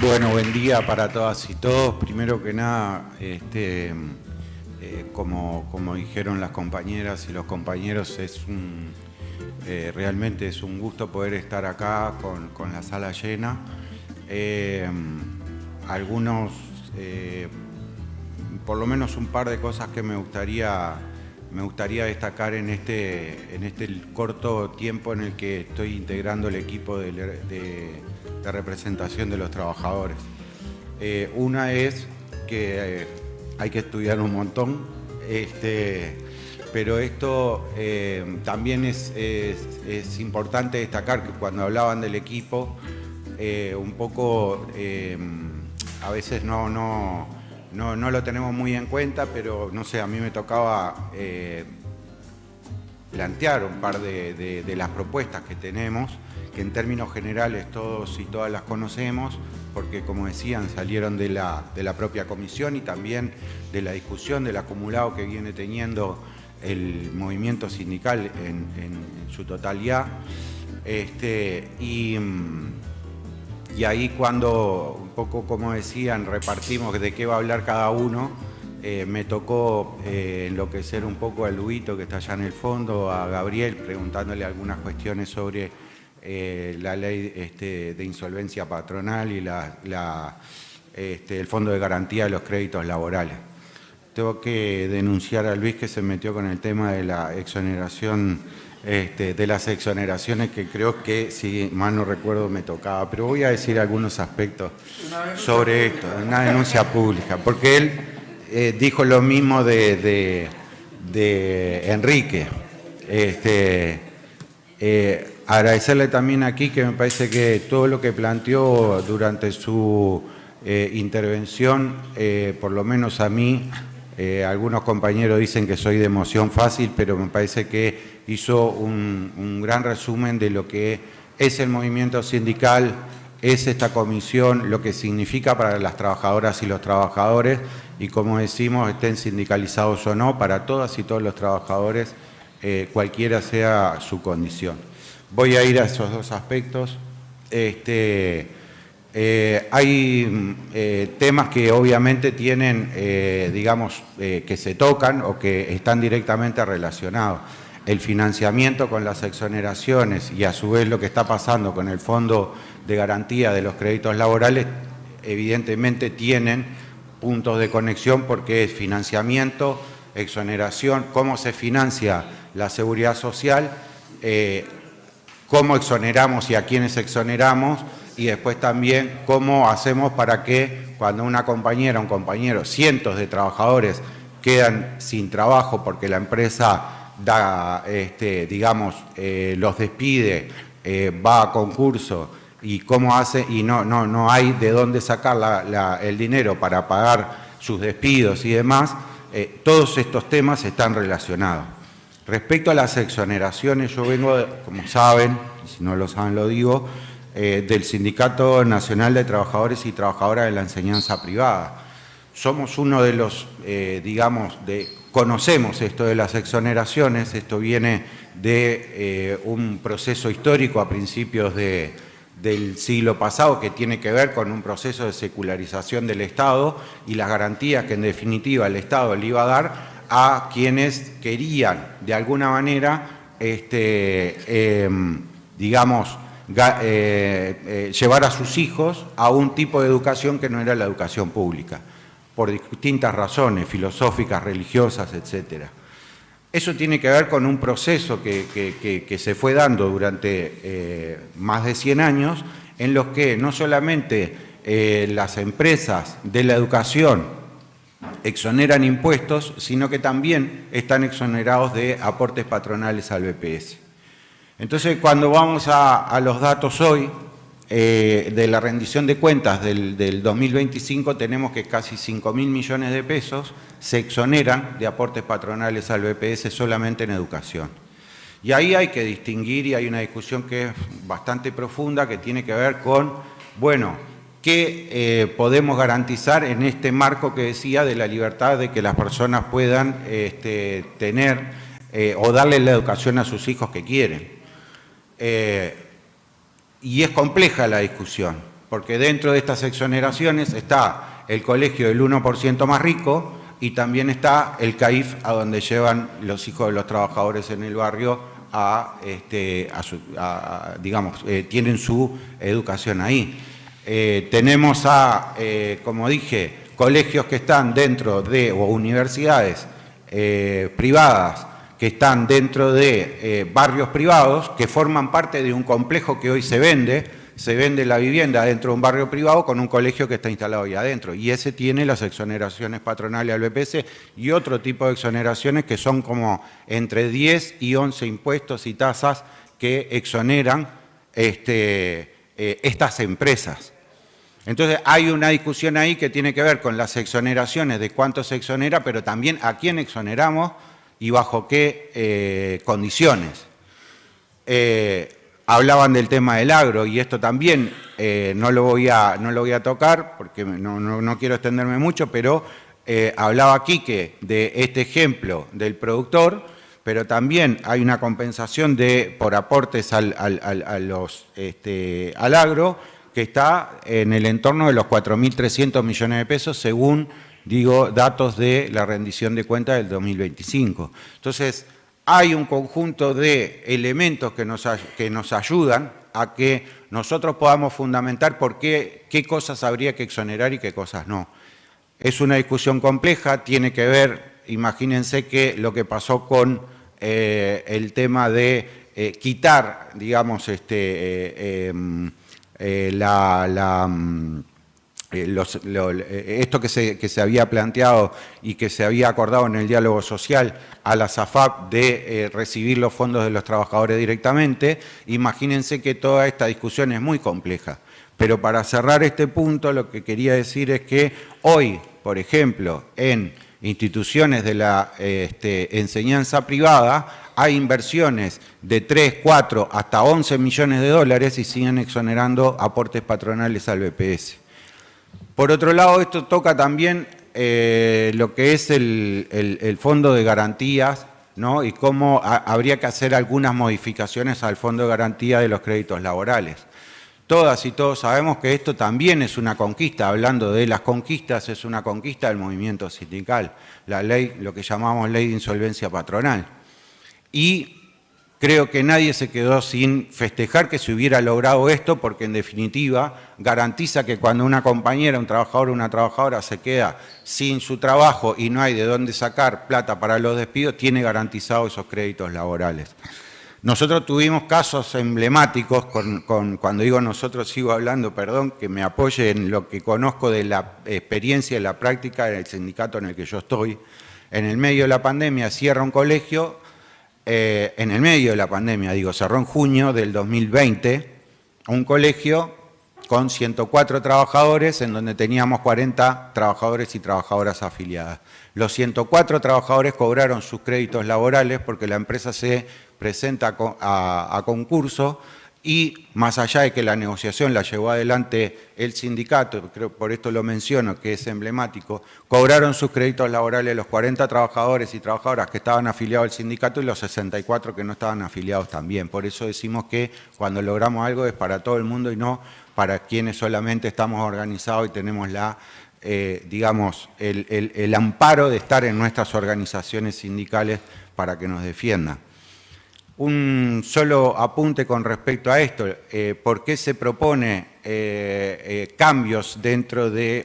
Bueno, buen día para todas y todos. Primero que nada, como dijeron las compañeras y los compañeros, realmente es un gusto poder estar acá con la sala llena. Por lo menos un par de cosas que me gustaría destacar en este corto tiempo en el que estoy integrando el equipo de representación de los trabajadores. Una es que hay que estudiar un montón, pero esto también es importante destacar que cuando hablaban del equipo, un poco a veces no lo tenemos muy en cuenta, pero no sé, a mí me tocaba plantear un par de las propuestas que tenemos, que en términos generales todos y todas las conocemos, porque como decían, salieron de la propia comisión y también de la discusión del acumulado que viene teniendo el movimiento sindical en su totalidad. Y ahí cuando, un poco como decían, repartimos de qué va a hablar cada uno, me tocó enloquecer un poco a Luito, que está allá en el fondo, a Gabriel, preguntándole algunas cuestiones sobre la ley de insolvencia patronal y el Fondo de Garantía de los Créditos Laborales. Tengo que denunciar a Luis que se metió con el tema de la exoneración, de las exoneraciones, que creo que, si mal no recuerdo, me tocaba. Pero voy a decir algunos aspectos sobre esto, una denuncia pública, porque él dijo lo mismo de Enrique. Agradecerle también aquí que me parece que todo lo que planteó durante su intervención, por lo menos a mí, algunos compañeros dicen que soy de emoción fácil, pero me parece que hizo un gran resumen de lo que es el movimiento sindical, es esta comisión, lo que significa para las trabajadoras y los trabajadores, y como decimos, estén sindicalizados o no, para todas y todos los trabajadores, cualquiera sea su condición. Voy a ir a esos dos aspectos. Hay temas que obviamente tienen, digamos, que se tocan o que están directamente relacionados. El financiamiento con las exoneraciones y a su vez lo que está pasando con el Fondo de Garantía de los Créditos Laborales, evidentemente tienen puntos de conexión porque es financiamiento, exoneración, cómo se financia la seguridad social, cómo exoneramos y a quiénes exoneramos, y después también cómo hacemos para que cuando una compañera, un compañero, cientos de trabajadores quedan sin trabajo porque la empresa da, digamos, los despide, va a concurso, y cómo hace, y no hay de dónde sacar el dinero para pagar sus despidos y demás, todos estos temas están relacionados. Respecto a las exoneraciones, yo vengo, como saben, si no lo saben lo digo, del Sindicato Nacional de Trabajadores y Trabajadoras de la Enseñanza Privada. Somos uno de los, digamos, conocemos esto de las exoneraciones, esto viene de un proceso histórico a principios del siglo pasado que tiene que ver con un proceso de secularización del Estado y las garantías que en definitiva el Estado le iba a dar a quienes querían de alguna manera, digamos, llevar a sus hijos a un tipo de educación que no era la educación pública, por distintas razones filosóficas, religiosas, etc. Eso tiene que ver con un proceso que se fue dando durante más de 100 años, en los que no solamente las empresas de la educación exoneran impuestos, sino que también están exonerados de aportes patronales al BPS. Entonces, cuando vamos a los datos hoy de la rendición de cuentas del 2025, tenemos que casi 5.000 millones de pesos se exoneran de aportes patronales al BPS solamente en educación. Y ahí hay que distinguir, y hay una discusión que es bastante profunda, que tiene que ver con, bueno, ¿qué podemos garantizar en este marco que decía de la libertad de que las personas puedan tener o darle la educación a sus hijos que quieren? Y es compleja la discusión, porque dentro de estas exoneraciones está el colegio del 1% más rico y también está el CAIF, a donde llevan los hijos de los trabajadores en el barrio digamos, tienen su educación ahí. Tenemos como dije, colegios que están dentro de, o universidades privadas que están dentro de barrios privados, que forman parte de un complejo que hoy se vende la vivienda dentro de un barrio privado con un colegio que está instalado ahí adentro. Y ese tiene las exoneraciones patronales al BPS y otro tipo de exoneraciones que son como entre 10 y 11 impuestos y tasas que exoneran estas empresas. Entonces hay una discusión ahí que tiene que ver con las exoneraciones, de cuánto se exonera, pero también a quién exoneramos y bajo qué condiciones. Hablaban del tema del agro y esto también no lo voy a tocar porque no quiero extenderme mucho, pero hablaba Quique de este ejemplo del productor, pero también hay una compensación por aportes al agro que está en el entorno de los 4.300 millones de pesos según, datos de la rendición de cuentas del 2025. Entonces, hay un conjunto de elementos que nos ayudan a que nosotros podamos fundamentar qué cosas habría que exonerar y qué cosas no. Es una discusión compleja, tiene que ver, imagínense que lo que pasó con el tema de quitar, digamos, esto que se había planteado y que se había acordado en el diálogo social a la SAFAP de recibir los fondos de los trabajadores directamente, imagínense que toda esta discusión es muy compleja. Pero para cerrar este punto, lo que quería decir es que hoy, por ejemplo, en instituciones de la enseñanza privada, hay inversiones de 3, 4, hasta 11 millones de dólares y siguen exonerando aportes patronales al BPS. Por otro lado, esto toca también lo que es el fondo de garantías, ¿no? Y cómo habría que hacer algunas modificaciones al fondo de garantía de los créditos laborales. Todas y todos sabemos que esto también es una conquista, hablando de las conquistas, es una conquista del movimiento sindical, la ley, lo que llamamos ley de insolvencia patronal. Y creo que nadie se quedó sin festejar que se hubiera logrado esto, porque en definitiva garantiza que cuando una compañera, un trabajador o una trabajadora se queda sin su trabajo y no hay de dónde sacar plata para los despidos, tiene garantizados esos créditos laborales. Nosotros tuvimos casos emblemáticos, cuando digo nosotros sigo hablando, perdón, que me apoye en lo que conozco de la experiencia y la práctica del sindicato en el que yo estoy. En el medio de la pandemia cierra un colegio, en el medio de la pandemia, cerró en junio del 2020, un colegio con 104 trabajadores, en donde teníamos 40 trabajadores y trabajadoras afiliadas. Los 104 trabajadores cobraron sus créditos laborales porque la empresa se presenta a concurso y más allá de que la negociación la llevó adelante el sindicato, creo por esto lo menciono, que es emblemático, cobraron sus créditos laborales los 40 trabajadores y trabajadoras que estaban afiliados al sindicato y los 64 que no estaban afiliados también. Por eso decimos que cuando logramos algo es para todo el mundo y no para quienes solamente estamos organizados y tenemos el amparo de estar en nuestras organizaciones sindicales para que nos defiendan. Un solo apunte con respecto a esto, ¿por qué se propone cambios dentro de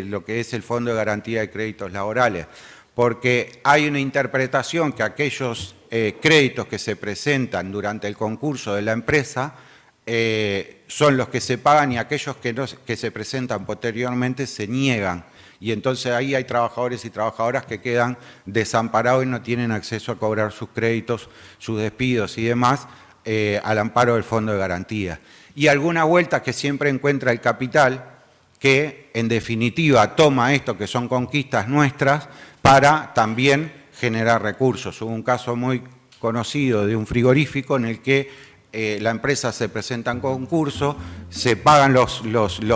lo que es el Fondo de Garantía de Créditos Laborales? Porque hay una interpretación que aquellos créditos que se presentan durante el concurso de la empresa son los que se pagan y aquellos que se presentan posteriormente se niegan. Y entonces ahí hay trabajadores y trabajadoras que quedan desamparados y no tienen acceso a cobrar sus créditos, sus despidos y demás al amparo del Fondo de Garantía. Y alguna vuelta que siempre encuentra el capital que en definitiva toma esto que son conquistas nuestras para también generar recursos. Hubo un caso muy conocido de un frigorífico en el que la empresa se presenta en concurso, se pagan los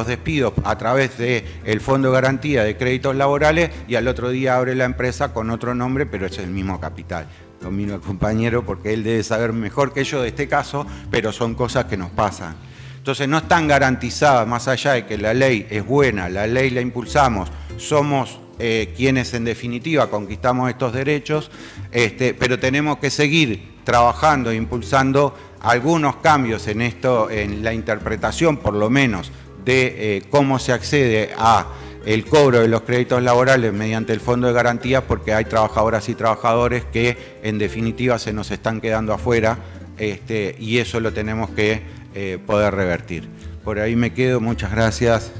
despidos a través del Fondo de Garantía de Créditos Laborales y al otro día abre la empresa con otro nombre, pero es el mismo capital. Lo miro al compañero porque él debe saber mejor que yo de este caso, pero son cosas que nos pasan. Entonces no están garantizadas, más allá de que la ley es buena, la ley la impulsamos, somos quienes en definitiva conquistamos estos derechos, pero tenemos que seguir trabajando e impulsando algunos cambios en esto, en la interpretación por lo menos de cómo se accede a el cobro de los créditos laborales mediante el Fondo de Garantías, porque hay trabajadoras y trabajadores que en definitiva se nos están quedando afuera, y eso lo tenemos que poder revertir. Por ahí me quedo, muchas gracias,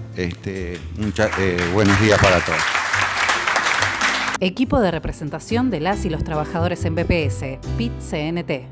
buenos días para todos. Equipo de representación de las y los trabajadores en BPS, PIT-CNT.